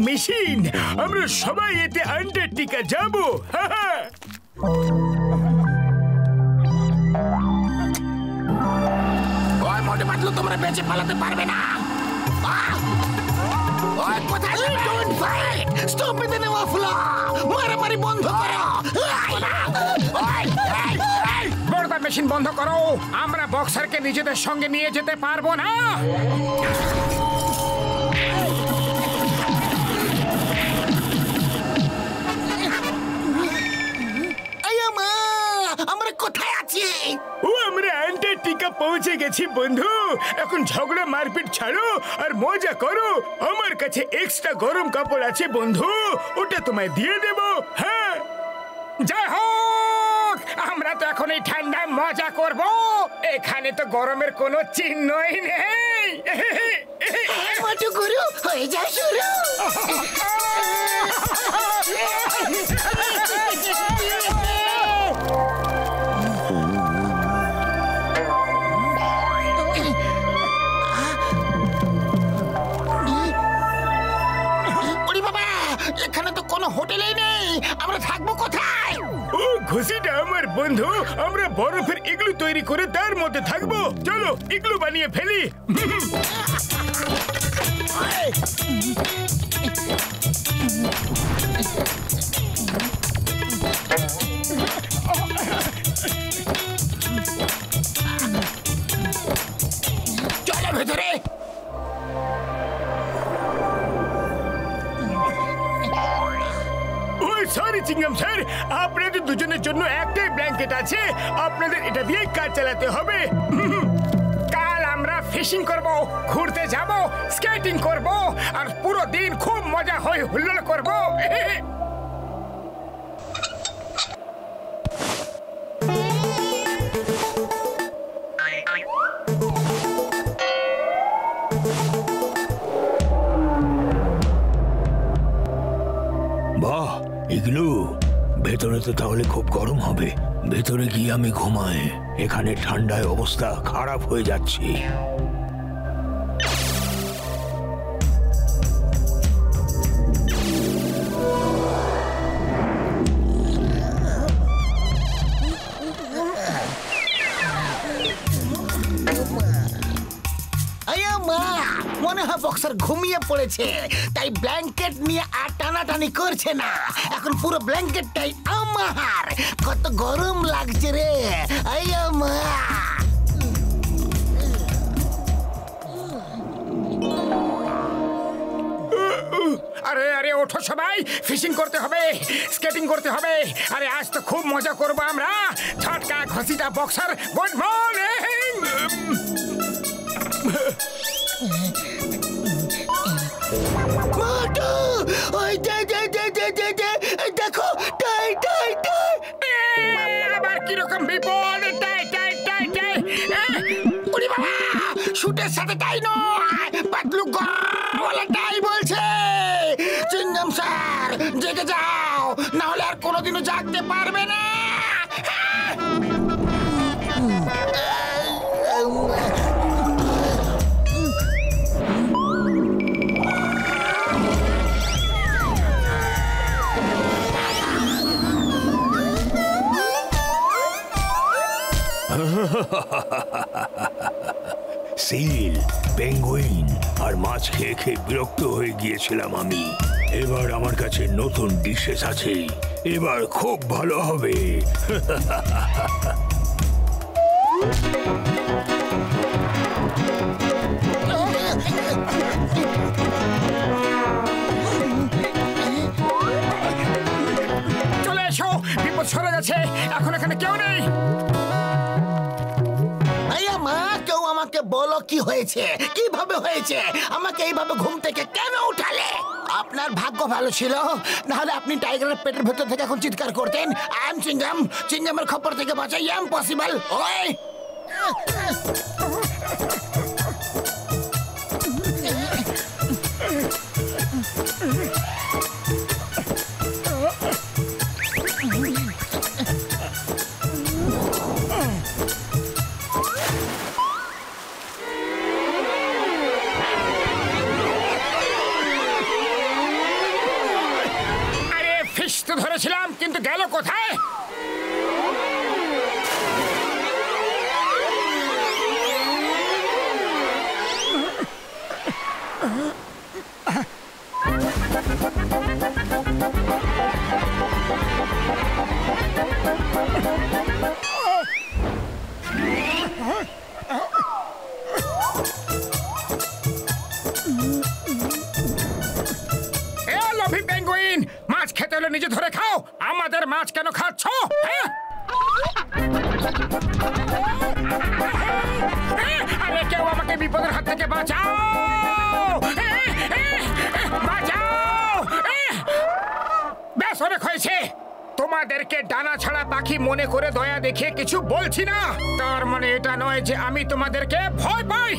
Machine. আমরা সবাই এতে আন্টার্কটিকা যাব। ওই মোটে পাতলু, তোমরা বেঁচে পালাতে পারবে না। ওই কোথায় যাবে? Don't fight, stop it in our flow. মারামারি বন্ধ করো। বড়দা মেশিন বন্ধ করো। আমরা বক্সারকে নিজেদের সঙ্গে নিয়ে যেতে পারবো না। আমরা কোথায় আছি? ও, আমরা আন্টার্কটিকা পৌঁছে গেছি বন্ধু। এখন ঝগড়া মারপিট ছাড়ো আর মজা করো। আমার কাছে এক্সট্রা গরম কাপড় আছে বন্ধু, ওটা তোমায় দিয়ে দেব। হ্যাঁ, জয় হোক। আমরা তো এখন এই ঠান্ডায় মজা করব। এখানে তো গরমের কোনো চিহ্নই নেই। মজা করো, হয়ে যায় শুরু। এখানে তো কোনো হোটেলই নেই, আমরা থাকবো কোথায়? ও ঘুষিটা আমার বন্ধু, আমরা বরফের ইগলু তৈরি করে তার মধ্যে থাকবো। চলো ইগলু বানিয়ে ফেলি। চলো ভেতরে। সরি চিংগাম স্যার, আপনাদের দুজনের জন্য একটাই ব্ল্যাঙ্কেট আছে। আপনাদের এটা দিয়ে কাজ চালাতে হবে। কাল আমরা ফিশিং করব, ঘুরতে যাব, স্কেটিং করব, আর পুরো দিন খুব মজা হয়ে হুল্লোড় করব। বাহ, ইগলু ভেতরে তো তাহলে খুব গরম হবে। ভেতরে গিয়ে আমি ঘুমাই, এখানে ঠান্ডায় অবস্থা খারাপ হয়ে যাচ্ছে। মনে হয় বক্সার ঘুমিয়ে পড়েছে, তাই ব্ল্যাঙ্কেট নিয়ে আর টানাটানি করছে না। এখন পুরো ব্ল্যাঙ্কেটটাই আমার। কত গরম লাগছে রে। আরে আরে ওঠো সবাই, ফিশিং করতে হবে, স্কেটিং করতে হবে। আরে আজ তো খুব মজা করবো আমরা। ঝটকা ঘসিটা বক্সার, গুড মর্নিং। দেখো, আবার কিরকম বিপদ। শুটের সাথে তাই নয়, পাতলু গলা তাই বলছে। চিংগাম স্যার জেগে যাও, না হলে আর কোনোদিনও জাগতে পারবে না। সিল, পেঙ্গুইন আর মাছ খেয়ে খেয়ে বিরক্ত হয়ে গিয়েছিলাম আমি। এবার আমার কাছে নতুন ডিশেস আছে, এবার খুব ভালো হবে। চলে এসো, বিপদ সরে গেছে, এখন এখানে কেউ নেই। কেউ আমাকে বলো কি হয়েছে, কিভাবে হয়েছে? আমাকে এইভাবে ঘুম থেকে কেন উঠালে? আপনার ভাগ্য ভালো ছিল, নাহলে আপনি টাইগারের পেটের ভেতর থেকে এখন চিৎকার করতেন, আই এম চিংগাম, চিংগামের খপ্পর থেকে বাঁচা ইম্পসিবল। ওই ধরেছিলাম, কিন্তু গেল কোথায়? লোভী পেঙ্গুইন, মাছ খেতে হলে নিজে ধরে খাও। আমাদের মাছ কেন খাচ্ছ? আরে কেউ আমাকে বিপদের হাত থেকে বাঁচাও, বাঁচাও। ব্যাস, অনেক হয়েছে। তোমাদেরকে ডানা ছাড়া পাখি মনে করে দয়া দেখিয়ে কিছু বলছি না। তার মানে এটা নয় যে আমি তোমাদেরকে ভয় পাই।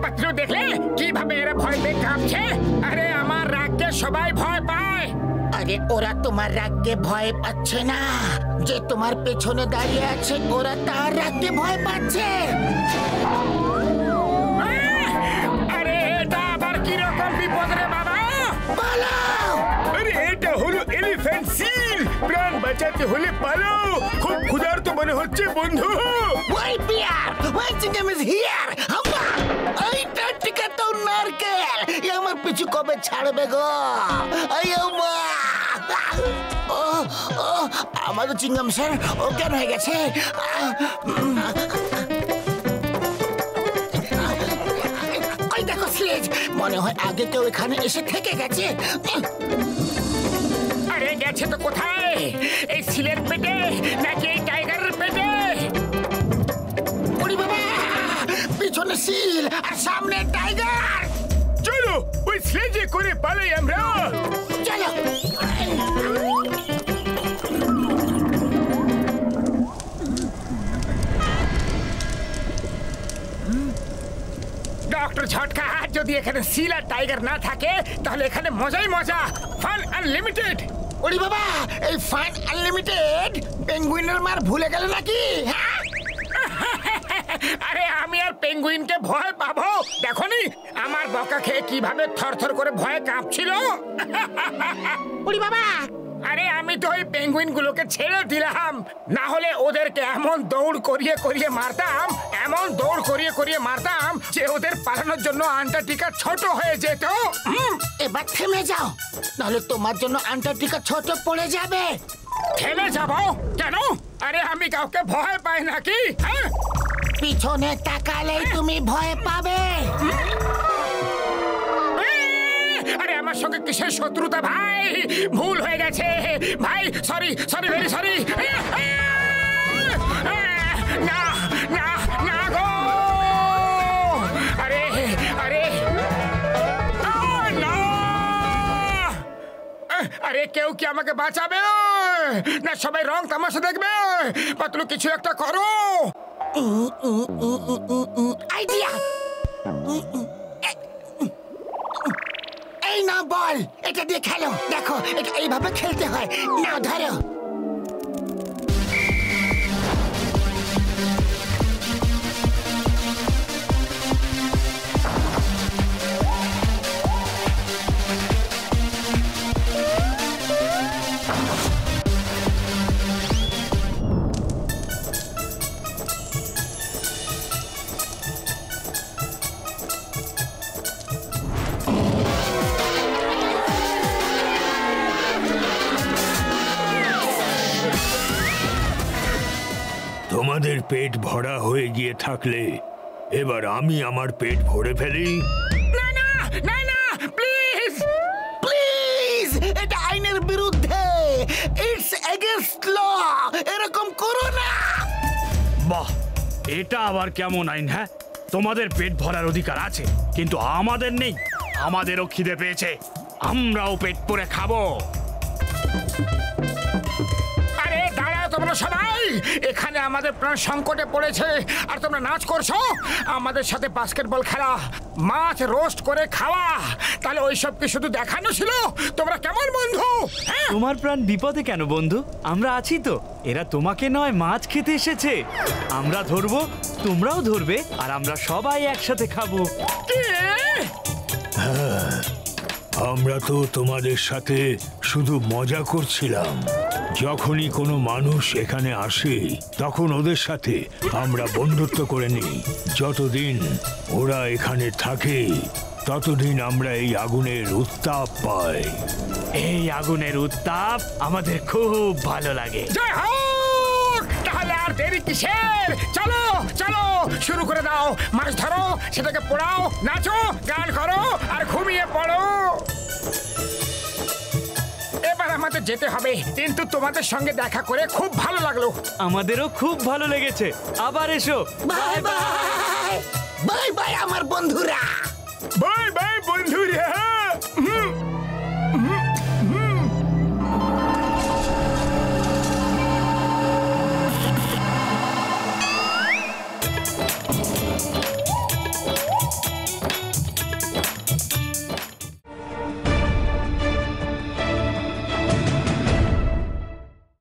পাত্রু দেখলে কিভাবে এরা ভয় পেয়ে কাঁপছে? আরে আমার রাগকে সবাই ভয় পায়। আরে ওরা তোমার রাগকে ভয় পাচ্ছে না, যে তোমার পেছনে দাঁড়িয়ে আছে ওরা তার রাগকে ভয় পাচ্ছে। আরে এটা আবার কিরকম বিপদ রে বাবা? পালাও! আরে এটা হলো এলিফ্যান্ট সিল, প্রাণ বাঁচাতে হলে পালাও। খুব ক্ষুধার্ত মনে হচ্ছে বন্ধু। ওই বিয়ার, ওই চিকেন ইজ হিয়ার। হাম্বা! এইটা টিকা তো নারকেল, এ আমার পিছু কবে ছাড়বে গো? আইও মা! আমাদের চিংগাম স্যার অজ্ঞান হয়ে গেছে। ওই দেখো স্লেজ, মনে হয় আগে কেউ এখানে এসে থেকে গেছে। আরে গেছে তো কোথায়? এই সিলের পেটে নাকি এই টাইগারের পেটে? ওরে বাবা, পিছনে সিল আর সামনে টাইগার। চলো ওই স্লেজে করে পালাই আমরা। চলো। ডক্টর ঝটকা, যদি এখানে সিল আর টাইগার না থাকে তাহলে এখানে মজাই মজা। Fun unlimited. ওরে বাবা, এই ফান আনলিমিটেড পেঙ্গুইনের মার ভুলে গেল নাকি? আরে আমি আর পেঙ্গুইনকে ভয় পাবো? দেখোনি আমার বকা খেয়ে কিভাবে থরথর করে ভয়ে কাঁপছিল। ওরে বাবা, আরে আমি তো ওই পেঙ্গুইন গুলোকে ছেড়ে দিলাম, না হলে ওদেরকে এমন দৌড় করিয়ে করিয়ে মারতাম, এমন দৌড় করিয়ে করিয়ে মারতাম যে ওদের পালানোর জন্য আন্টার্কটিকা ছোট হয়ে যেত। এবার থেমে যাও, নাহলে তোমার জন্য আন্টার্কটিকা ছোট পড়ে যাবে। থেমে যাবো কেন? আরে আমি কাউকে ভয় পাই নাকি? হ্যাঁ, পিছনে তাকালেই তুমি ভয় পাবে। আরে আমার সঙ্গে কিসের শত্রুতা ভাই? ভুল হয়ে গেছে ভাই, সরি সরি, ভেরি সরি। না না না গো, আরে আরে না, আরে কেউ কি আমাকে বাঁচাবে না সবাই রং তামাশা দেখবে? পাতলু কিছু একটা করো। আইডিয়া! এই না বল, এটা দিয়ে খেলো। দেখো এটা এইভাবে খেলতে হয়। না ধরো। তোমাদের পেট ভরা হয়ে গিয়ে থাকলে এবার আমি আমার পেট ভরে ফেলি। না না না না, প্লিজ প্লিজ, এটা আইনের বিরুদ্ধে। ইটস এগেইনস্ট ল। এরকম করো না। বাহ, এটা আবার কেমন আইন? হ্যাঁ, তোমাদের পেট ভরার অধিকার আছে, কিন্তু আমাদের নেই। আমাদেরও খিদে পেয়েছে, আমরাও পেট পুরে খাবো। আরে দাঁড়াও তোমরা সবাই, এখানে আমাদের প্রাণ সংকটে পড়েছে আর তোমরা নাচ করছো। আমাদের সাথে বাস্কেটবল খেলা, মাছ রোস্ট করে খাওয়া, তাহলে ওইসব কি শুধু দেখানো ছিল? তোমরা কেমন বন্ধু? হ্যাঁ, তোমার প্রাণ বিপদে কেন বন্ধু? আমরা আছি তো। এরা তোমাকে নয় মাছ খেতে এসেছে। আমরা ধরবো, তোমরাও ধরবে, আর আমরা সবাই একসাথে খাবো। কি? আমরা তো তোমাদের সাথে শুধু মজা করছিলাম। যখনই কোনো মানুষ এখানে আসে তখন ওদের সাথে আমরা বন্ধুত্ব করে নিই। যতদিন ওরা এখানে থাকে ততদিন আমরা এই আগুনের উত্তাপ পাই। এই আগুনের উত্তাপ আমাদের খুব ভালো লাগে। জয় হোক! তাহলে আর দেরি কিসের? চলো চলো, শুরু করে দাও। মাছ ধরো, সেটাকে পোড়াও, নাচো, গান করো আর ঘুমিয়ে পড়ো। এবার আমাদের যেতে হবে, কিন্তু তোমাদের সঙ্গে দেখা করে খুব ভালো লাগলো। আমাদেরও খুব ভালো লেগেছে। আবার এসো। বাই বাই বাই বাই আমার বন্ধুরা। বাই বাই বন্ধুরা।